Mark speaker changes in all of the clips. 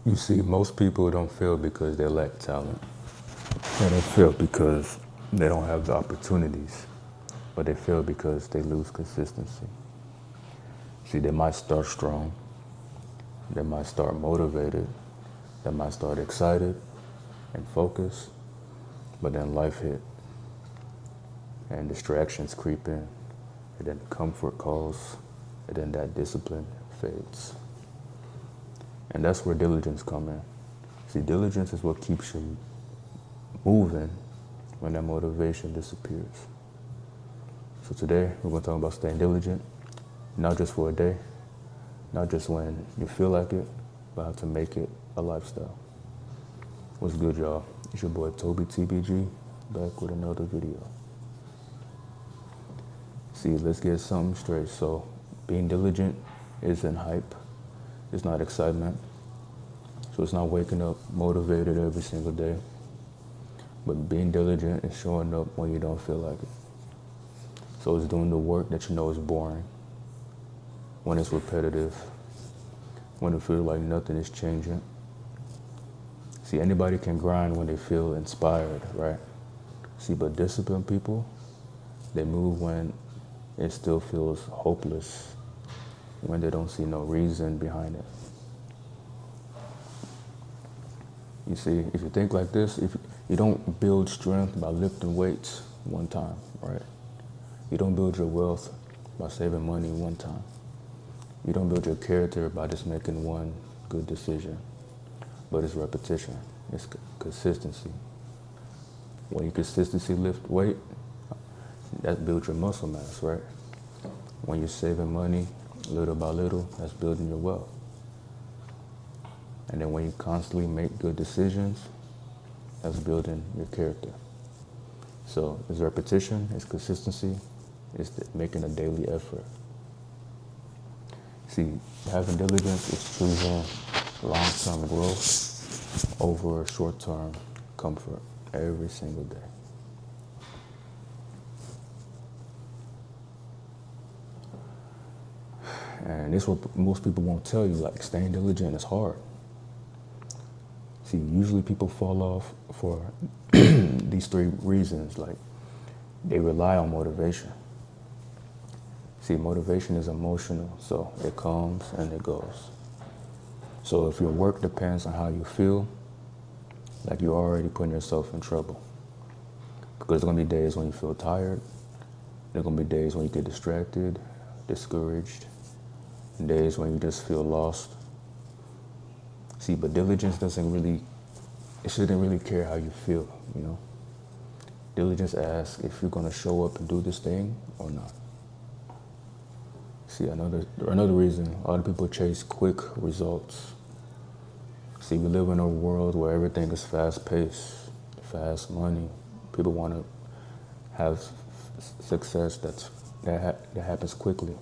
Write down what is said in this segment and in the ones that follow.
Speaker 1: You see, most people don't fail because they lack talent. They don't fail because they don't have the opportunities, but they fail because they lose consistency. See, they might start strong, they might start motivated, they might start excited and focused, but then life hit and distractions creep in, and then comfort calls, and then that discipline fades. And that's where diligence come in. See, diligence is what keeps you moving when that motivation disappears. So today, we're going to talk about staying diligent, not just for a day, not just when you feel like it, but how to make it a lifestyle. What's good, y'all? It's your boy Tobi TBG, back with another video. See, let's get something straight. So, being diligent isn't hype. It's not excitement. So it's not waking up motivated every single day. But being diligent is showing up when you don't feel like it. So it's doing the work that you know is boring, when it's repetitive, when it feels like nothing is changing. See, anybody can grind when they feel inspired, right? See, but disciplined people, they move when it still feels hopeless, when they don't see no reason behind it. You see, if you think like this, if you don't build strength by lifting weights one time, right? You don't build your wealth by saving money one time. You don't build your character by just making one good decision. But it's repetition, it's consistency. When you consistently lift weight, that builds your muscle mass, right? When you're saving money little by little, that's building your wealth. And then when you constantly make good decisions, that's building your character. So it's repetition, it's consistency, it's making a daily effort. See, having diligence is choosing long-term growth over short-term comfort every single day. And this is what most people won't tell you, like staying diligent is hard. See, usually people fall off for these three reasons. Like, they rely on motivation. See, motivation is emotional, so it comes and it goes. So if your work depends on how you feel, like you're already putting yourself in trouble. Because there's gonna be days when you feel tired, there's gonna be days when you get distracted, discouraged, and days when you just feel lost. See, but diligence it shouldn't really care how you feel, you know? Diligence asks if you're gonna show up and do this thing or not. See, another reason a lot of people chase quick results. See, we live in a world where everything is fast-paced, fast money. People wanna have success that happens quickly.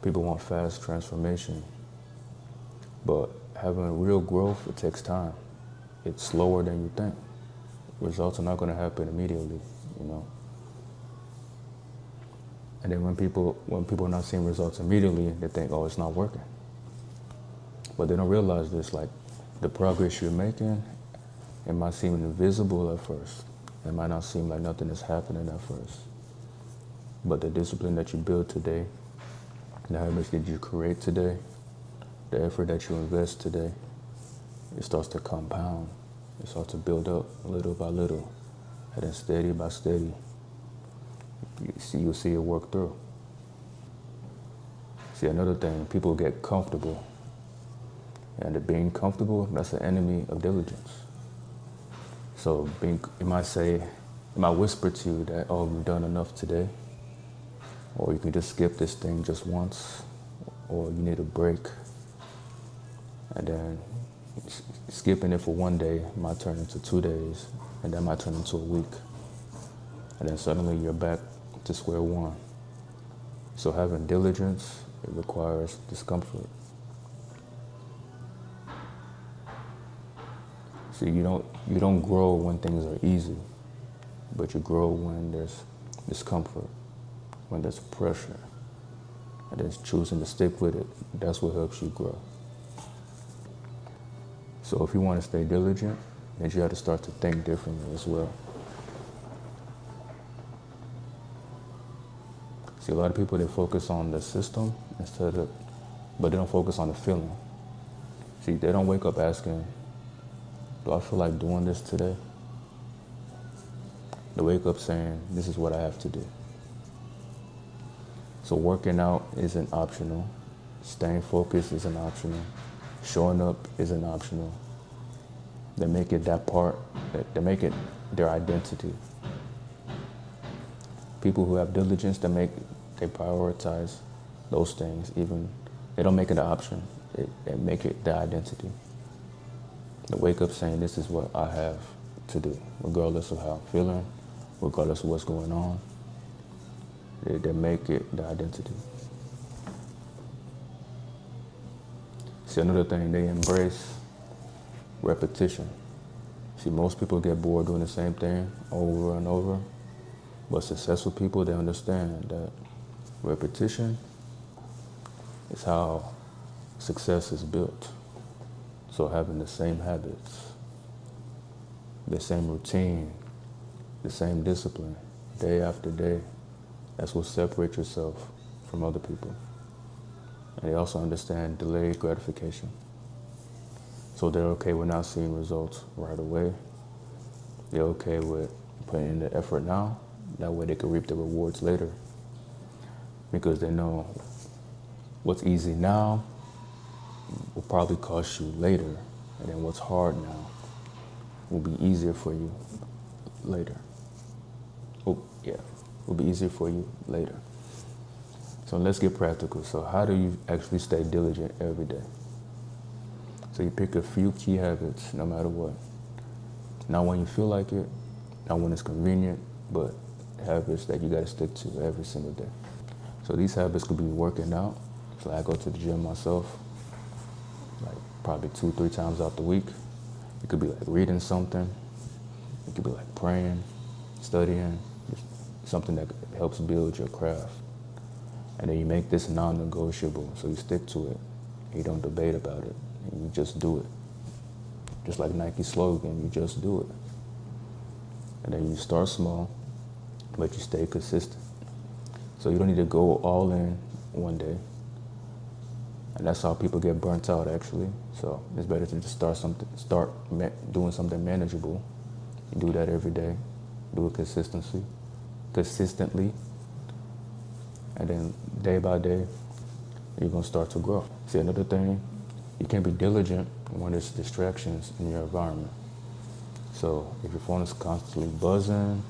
Speaker 1: People want fast transformation. But having real growth, it takes time. It's slower than you think. Results are not going to happen immediately, you know. And then when people are not seeing results immediately, they think, oh, it's not working. But they don't realize this, like the progress you're making, it might seem invisible at first. It might not seem like nothing is happening at first. But the discipline that you build today, the habits that you create today, the effort that you invest today, it starts to compound. It starts to build up little by little, and then steady by steady, you'll see it work through. See, another thing, people get comfortable, and being comfortable, that's the enemy of diligence. So it might whisper to you that, oh, you've done enough today, or you can just skip this thing just once, or you need a break. And then skipping it for one day might turn into 2 days, and that might turn into a week. And then suddenly you're back to square one. So having diligence, it requires discomfort. See, you don't grow when things are easy, but you grow when there's discomfort, when there's pressure, and then choosing to stick with it. That's what helps you grow. So if you want to stay diligent, then you have to start to think differently as well. See, a lot of people, they focus on the system but they don't focus on the feeling. See, they don't wake up asking, do I feel like doing this today? They wake up saying, this is what I have to do. So working out isn't optional. Staying focused isn't optional. Showing up isn't optional. They make it that part, they make it their identity. People who have diligence, they prioritize those things. Even they don't make it an option. They make it their identity. They wake up saying, this is what I have to do, regardless of how I'm feeling, regardless of what's going on. They make it their identity. See, another thing, they embrace repetition. See, most people get bored doing the same thing over and over, but successful people, they understand that repetition is how success is built. So having the same habits, the same routine, the same discipline, day after day, that's what separates yourself from other people. And they also understand delayed gratification. So they're okay with not seeing results right away. They're okay with putting in the effort now. That way they can reap the rewards later. Because they know what's easy now will probably cost you later. And then what's hard now will be easier for you later. Will be easier for you later. So let's get practical. So how do you actually stay diligent every day? So you pick a few key habits, no matter what. Not when you feel like it, not when it's convenient, but habits that you gotta stick to every single day. So these habits could be working out. So I go to the gym myself, like probably 2-3 times out the week. It could be like reading something. It could be like praying, studying, just something that helps build your craft. And then you make this non-negotiable, so you stick to it. You don't debate about it, and you just do it. Just like Nike's slogan, you just do it. And then you start small, but you stay consistent. So you don't need to go all in one day. And that's how people get burnt out, actually. So it's better to just start doing something manageable. You do that every day. Do it consistently. And then day by day, you're gonna start to grow. See, another thing, you can't be diligent when there's distractions in your environment. So if your phone is constantly buzzing,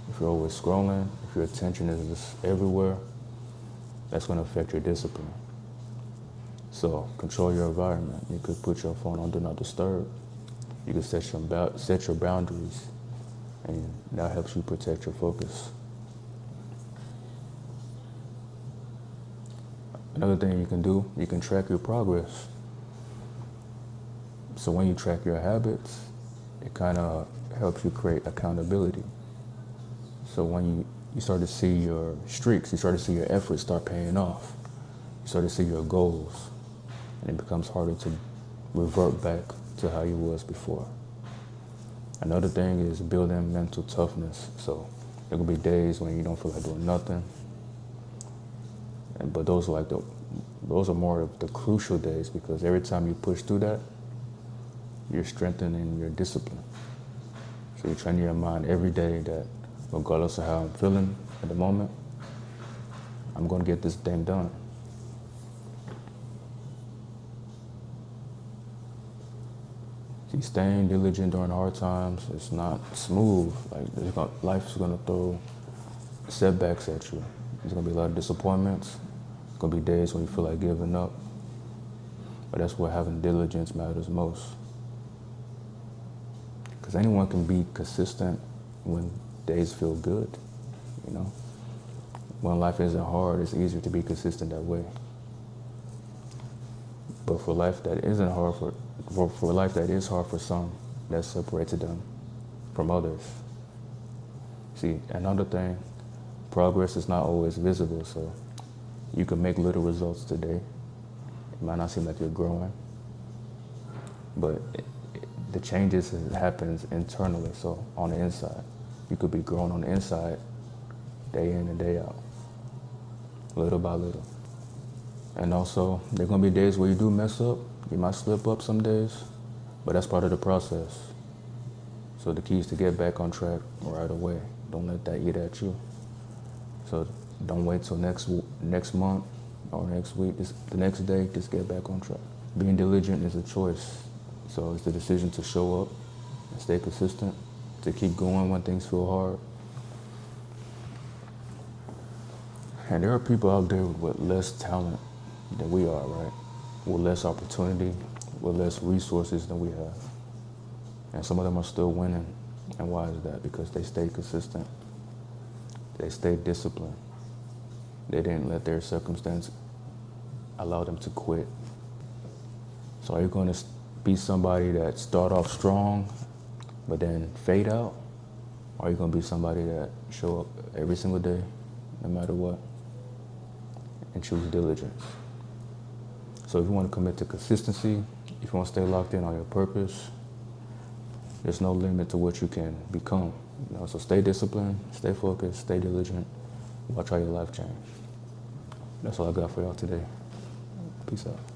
Speaker 1: if you're always scrolling, if your attention is just everywhere, that's gonna affect your discipline. So control your environment. You could put your phone on Do Not Disturb. You could set your boundaries, and that helps you protect your focus. Another thing you can do, you can track your progress. So when you track your habits, it kind of helps you create accountability. So when you start to see your streaks, you start to see your efforts start paying off. You start to see your goals, and it becomes harder to revert back to how you was before. Another thing is building mental toughness. So there will be days when you don't feel like doing nothing. But those are more of the crucial days, because every time you push through that, you're strengthening your discipline. So you're training your mind every day that regardless of how I'm feeling at the moment, I'm going to get this thing done. See, staying diligent during hard times, it's not smooth. Like life's going to throw setbacks at you. There's going to be a lot of disappointments. There's going to be days when you feel like giving up. But that's where having diligence matters most. Because anyone can be consistent when days feel good, you know? When life isn't hard, it's easier to be consistent that way. But for life that isn't hard, for life that is hard for some, that separates them from others. See, another thing, progress is not always visible, so you can make little results today. It might not seem like you're growing, but the changes happens internally, so on the inside. You could be growing on the inside day in and day out, little by little. And also, there are gonna be days where you do mess up. You might slip up some days, but that's part of the process. So the key is to get back on track right away. Don't let that eat at you. So don't wait till next month or next week. Just the next day, just get back on track. Being diligent is a choice. So it's the decision to show up and stay consistent, to keep going when things feel hard. And there are people out there with less talent than we are, right? With less opportunity, with less resources than we have. And some of them are still winning. And why is that? Because they stayed consistent. They stayed disciplined. They didn't let their circumstance allow them to quit. So are you going to be somebody that start off strong, but then fade out? Or are you going to be somebody that show up every single day, no matter what, and choose diligence? So if you want to commit to consistency, if you want to stay locked in on your purpose, there's no limit to what you can become. So stay disciplined, stay focused, stay diligent. Watch how your life change. That's all I got for y'all today. Peace out.